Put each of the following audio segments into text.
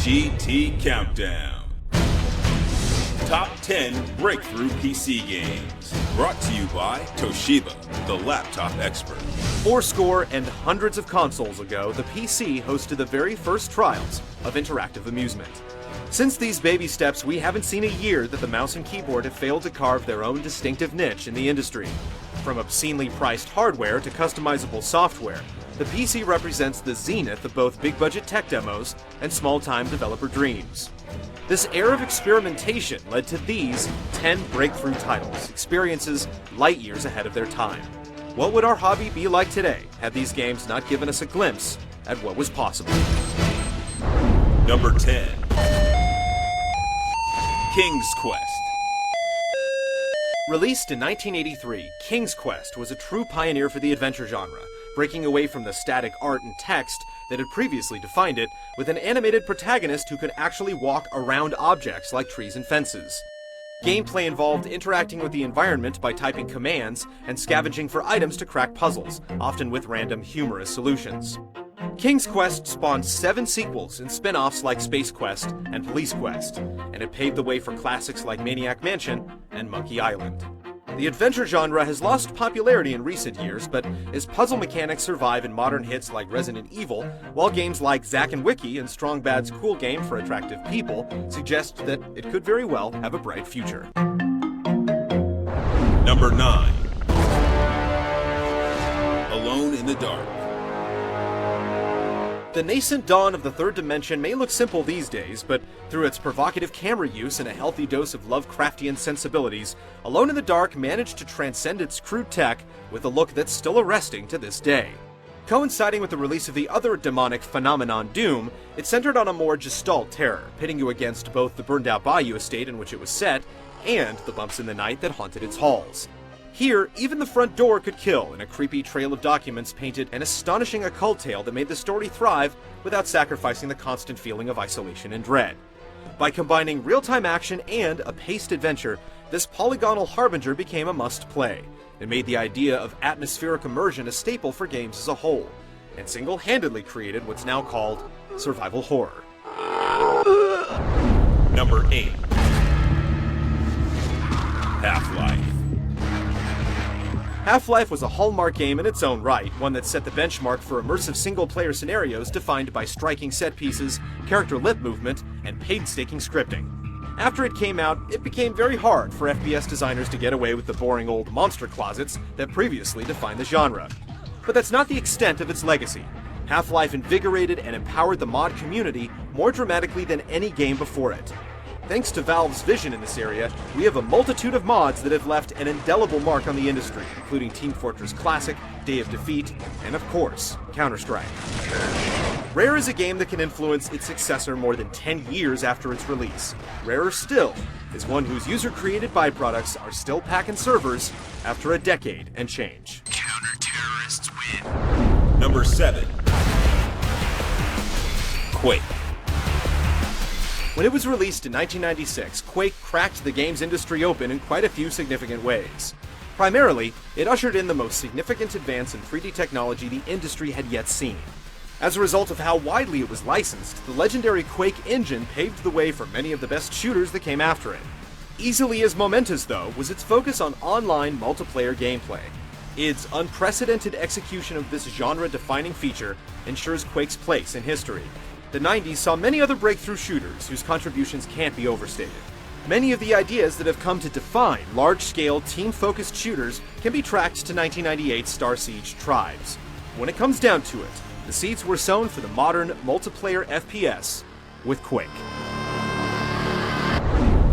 GT Countdown. Top 10 Breakthrough PC Games. Brought to you by Toshiba, the laptop expert. Fourscore and hundreds of consoles ago, the PC hosted the very first trials of interactive amusement. Since these baby steps, we haven't seen a year that the mouse and keyboard have failed to carve their own distinctive niche in the industry. From obscenely priced hardware to customizable software, the PC represents the zenith of both big-budget tech demos and small-time developer dreams. This era of experimentation led to these 10 breakthrough titles, experiences light years ahead of their time. What would our hobby be like today had these games not given us a glimpse at what was possible? Number 10. King's Quest. Released in 1983, King's Quest was a true pioneer for the adventure genre, breaking away from the static art and text that had previously defined it, with an animated protagonist who could actually walk around objects like trees and fences. Gameplay involved interacting with the environment by typing commands and scavenging for items to crack puzzles, often with random humorous solutions. King's Quest spawned 7 sequels and spin-offs like Space Quest and Police Quest, and it paved the way for classics like Maniac Mansion and Monkey Island. The adventure genre has lost popularity in recent years, but as puzzle mechanics survive in modern hits like Resident Evil, while games like Zack and Wiki and Strong Bad's Cool Game for Attractive People suggest that it could very well have a bright future. Number 9. Alone in the Dark. The nascent dawn of the third dimension may look simple these days, but through its provocative camera use and a healthy dose of Lovecraftian sensibilities, Alone in the Dark managed to transcend its crude tech with a look that's still arresting to this day. Coinciding with the release of the other demonic phenomenon Doom, it centered on a more gestalt terror, pitting you against both the burned-out bayou estate in which it was set and the bumps in the night that haunted its halls. Here, even the front door could kill, and a creepy trail of documents painted an astonishing occult tale that made the story thrive without sacrificing the constant feeling of isolation and dread. By combining real-time action and a paced adventure, this polygonal harbinger became a must-play. It made the idea of atmospheric immersion a staple for games as a whole, and single-handedly created what's now called survival horror. Number 8. Half-Life. Half-Life was a hallmark game in its own right, one that set the benchmark for immersive single-player scenarios defined by striking set pieces, character lip movement, and painstaking scripting. After it came out, it became very hard for FPS designers to get away with the boring old monster closets that previously defined the genre. But that's not the extent of its legacy. Half-Life invigorated and empowered the mod community more dramatically than any game before it. Thanks to Valve's vision in this area, we have a multitude of mods that have left an indelible mark on the industry, including Team Fortress Classic, Day of Defeat, and of course, Counter-Strike. Rare is a game that can influence its successor more than 10 years after its release. Rarer still is one whose user-created byproducts are still packing servers after a decade and change. Counter-terrorists win. Number 7. Quake. When it was released in 1996, Quake cracked the games industry open in quite a few significant ways. Primarily, it ushered in the most significant advance in 3D technology the industry had yet seen. As a result of how widely it was licensed, the legendary Quake engine paved the way for many of the best shooters that came after it. Easily as momentous, though, was its focus on online multiplayer gameplay. Its unprecedented execution of this genre-defining feature ensures Quake's place in history. The 90s saw many other breakthrough shooters whose contributions can't be overstated. Many of the ideas that have come to define large-scale, team-focused shooters can be tracked to 1998's Star Siege Tribes. When it comes down to it, the seeds were sown for the modern multiplayer FPS with Quake.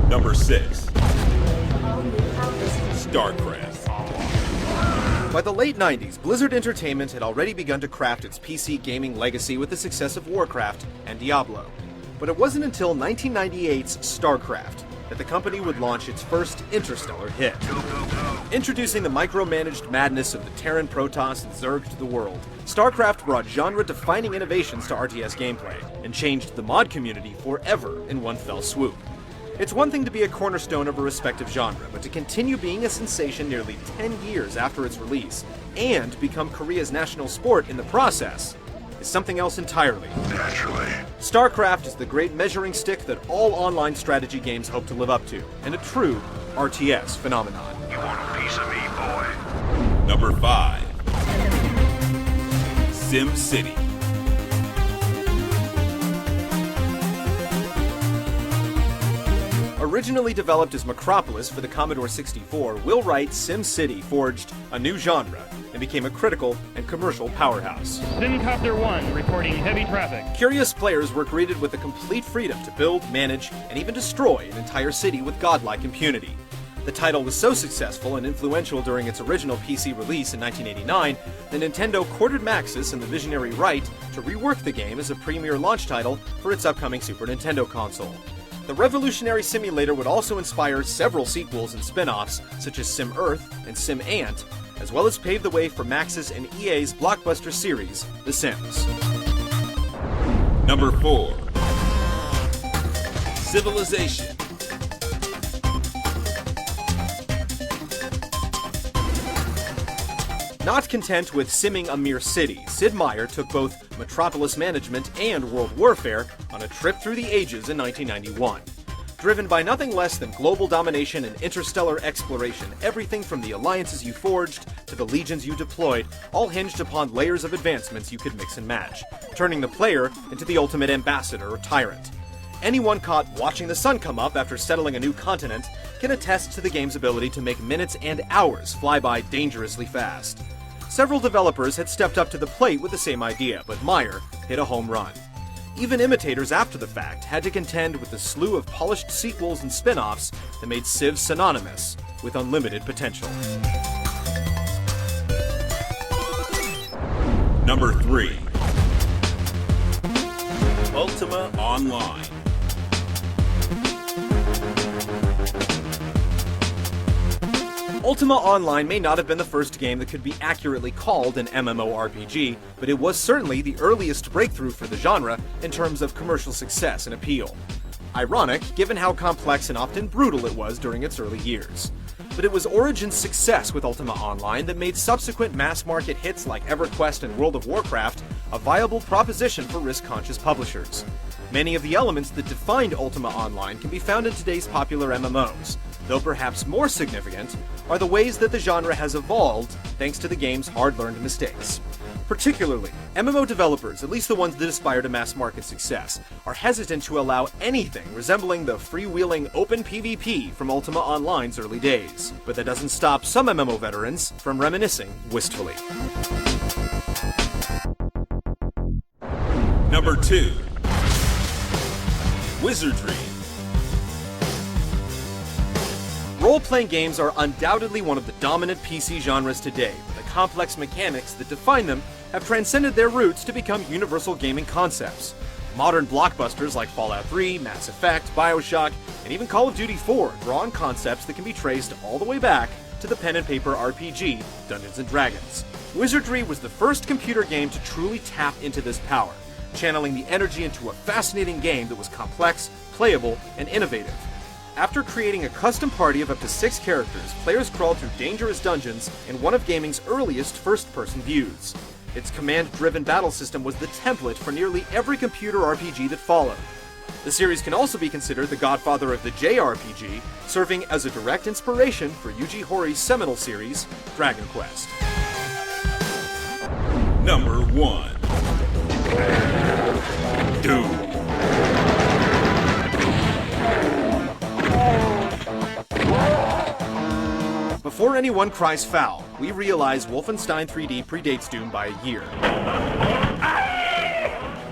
Number 6. Starcraft. By the late 90s, Blizzard Entertainment had already begun to craft its PC gaming legacy with the success of Warcraft and Diablo. But it wasn't until 1998's Starcraft that the company would launch its first interstellar hit. Introducing the micromanaged madness of the Terran Protoss and Zerg to the world, Starcraft brought genre-defining innovations to RTS gameplay and changed the mod community forever in one fell swoop. It's one thing to be a cornerstone of a respective genre, but to continue being a sensation nearly 10 years after its release, and become Korea's national sport in the process, is something else entirely. Naturally. Starcraft is the great measuring stick that all online strategy games hope to live up to, and a true RTS phenomenon. You want a piece of me, boy? Number 5. Sim City. Originally developed as Macropolis for the Commodore 64, Will Wright's Sim City forged a new genre and became a critical and commercial powerhouse. Simcopter 1 reporting heavy traffic. Curious players were greeted with the complete freedom to build, manage, and even destroy an entire city with godlike impunity. The title was so successful and influential during its original PC release in 1989 that Nintendo courted Maxis and the visionary Wright to rework the game as a premier launch title for its upcoming Super Nintendo console. The revolutionary simulator would also inspire several sequels and spin-offs, such as Sim Earth and Sim Ant, as well as pave the way for Maxis and EA's blockbuster series, The Sims. Number 4. Civilization. Not content with simming a mere city, Sid Meier took both Metropolis Management and World Warfare on a trip through the ages in 1991. Driven by nothing less than global domination and interstellar exploration, everything from the alliances you forged to the legions you deployed all hinged upon layers of advancements you could mix and match, turning the player into the ultimate ambassador or tyrant. Anyone caught watching the sun come up after settling a new continent can attest to the game's ability to make minutes and hours fly by dangerously fast. Several developers had stepped up to the plate with the same idea, but Meier hit a home run. Even imitators after the fact had to contend with the slew of polished sequels and spin-offs that made Civ synonymous with unlimited potential. Number 3. Ultima Online. Ultima Online may not have been the first game that could be accurately called an MMORPG, but it was certainly the earliest breakthrough for the genre in terms of commercial success and appeal. Ironic, given how complex and often brutal it was during its early years. But it was Origin's success with Ultima Online that made subsequent mass-market hits like EverQuest and World of Warcraft a viable proposition for risk-conscious publishers. Many of the elements that defined Ultima Online can be found in today's popular MMOs, though perhaps more significant are the ways that the genre has evolved thanks to the game's hard-learned mistakes. Particularly, MMO developers, at least the ones that aspire to mass-market success, are hesitant to allow anything resembling the freewheeling open PvP from Ultima Online's early days. But that doesn't stop some MMO veterans from reminiscing wistfully. Number 2. Wizardry. Role-playing games are undoubtedly one of the dominant PC genres today, but the complex mechanics that define them have transcended their roots to become universal gaming concepts. Modern blockbusters like Fallout 3, Mass Effect, BioShock, and even Call of Duty 4 draw on concepts that can be traced all the way back to the pen-and-paper RPG, Dungeons & Dragons. Wizardry was the first computer game to truly tap into this power, channeling the energy into a fascinating game that was complex, playable, and innovative. After creating a custom party of up to 6 characters, players crawled through dangerous dungeons in one of gaming's earliest first-person views. Its command-driven battle system was the template for nearly every computer RPG that followed. The series can also be considered the godfather of the JRPG, serving as a direct inspiration for Yuji Horíi's seminal series, Dragon Quest. Number 1. Doom. Before anyone cries foul, we realize Wolfenstein 3D predates Doom by a year.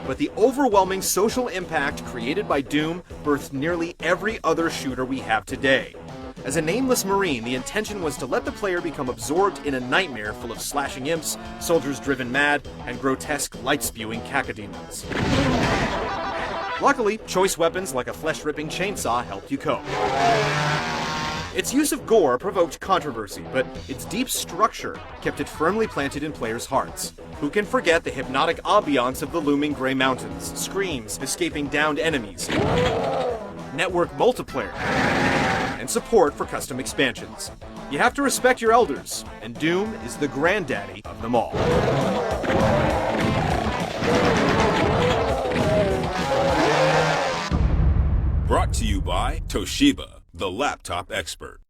But the overwhelming social impact created by Doom birthed nearly every other shooter we have today. As a nameless marine, the intention was to let the player become absorbed in a nightmare full of slashing imps, soldiers driven mad, and grotesque light-spewing cacodemons. Luckily, choice weapons like a flesh-ripping chainsaw helped you cope. Its use of gore provoked controversy, but its deep structure kept it firmly planted in players' hearts. Who can forget the hypnotic ambiance of the looming Grey Mountains, screams, escaping downed enemies, network multiplayer, and support for custom expansions. You have to respect your elders, and Doom is the granddaddy of them all. Brought to you by Toshiba, the laptop expert.